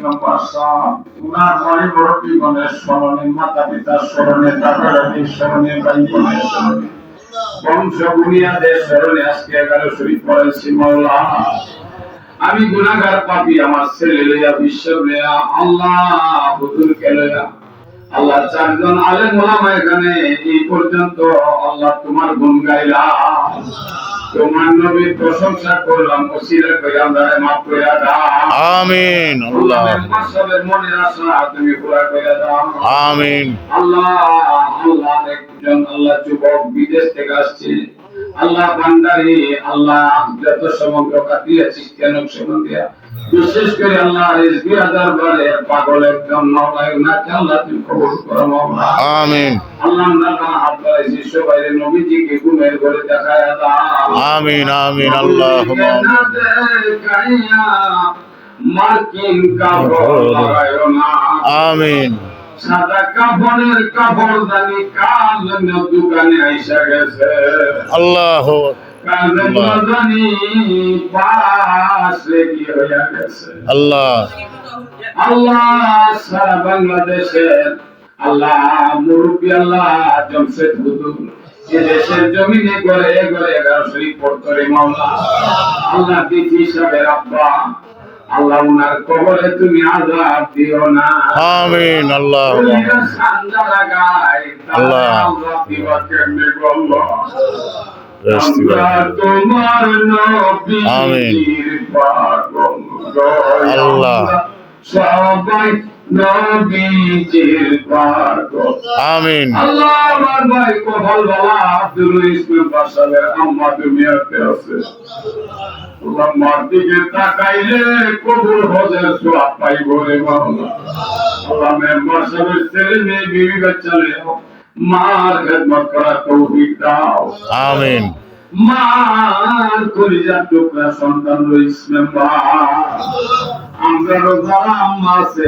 Member সাহেব উনার মনে বড় জীবনের স্মরণে মাতা পিতার স্মরণে দাদা দাদির স্মরণে ভাই বোনের স্মরণে বংশ বুনিয়াদের স্মরণে আজকে 11 শরীফ পড়েছি মাওলা। আমি গুনাহগার পাপী, আমার ছেলে লইয়া বিশ্ব লইয়া আল্লাহ হুজুরকে লইয়া আল্লাহ চারজন আলেম ওলামা এখানে এই পর্যন্ত আল্লাহ তোমার গুণ গাইলাম, তোমার নবীর প্রশংসা করলাম, ওসিলা করে আমরা মাফ করে দাও। আমিন। আল্লাহ সবের মনের আশা তুমি পুরা করে দাও। আমিন। আল্লাহ আল্লাহ একজন আল্লাহ যুবক বিদেশ থেকে আসছে আল্লাহ বান্দারি আল্লাহ যত সমগ্র কাটিয়েছিস কেন সমন দিয়া বিশেষ করে আল্লাহ রিজভি দরবারে পাগল একজন মাওলায় উনাকে আল্লাহ তুমি কবুল করো মাওলা। আমিন। আল্লাহ নামা আব্বাই শিষ্য বাইরে নবীজিকে ঘুমের ঘরে দেখায়া দাও। আমিন আমিন। আল্লাহুম্মা মার্কিন কাপড় লাগায়ো না। আমিন। সাদা কাপড়ের কাপড় দানি কাল দোকানে আইসা গেছে আল্লাহু আল্লাহ আল্লাহ সারা বাংলাদেশের আল্লাহ মুরব্বী আল্লাহ জমশেদ হুজুর যে দেশের জমিনে গড়ে গড়ে 11 শরীফ পড়তরে মাওলা আল্লাহ দিদি সাহেবের আব্বা আল্লাহ উনার কবরে তুমি আযাব দিও না। আমিন। আল্লাহ আল্লাহ দিবা কেমনে গো আল্লাহ তোমার নবীর পাগল আল্লাহ সবাই নবীজির পাগল। আমিন। আল্লাহ আমার ভাই কপাল বালা আব্দুল ইসলাম বাসালের আম্মা দুনিয়াতে আছে আল্লাহ মার দিকে তাকাইলে কবুল হজের সওয়াব পাইব রে মাওলা। আল্লাহ মেম্বার সাহেবের ছেলে মেয়ে বিবি বাচ্চা লেও মার খেদমত করার তৌফিক দাও। আমিন। মার কলিজার টুকরা সন্তান রইস মেম্বার আমরা যারা আম্মা আছে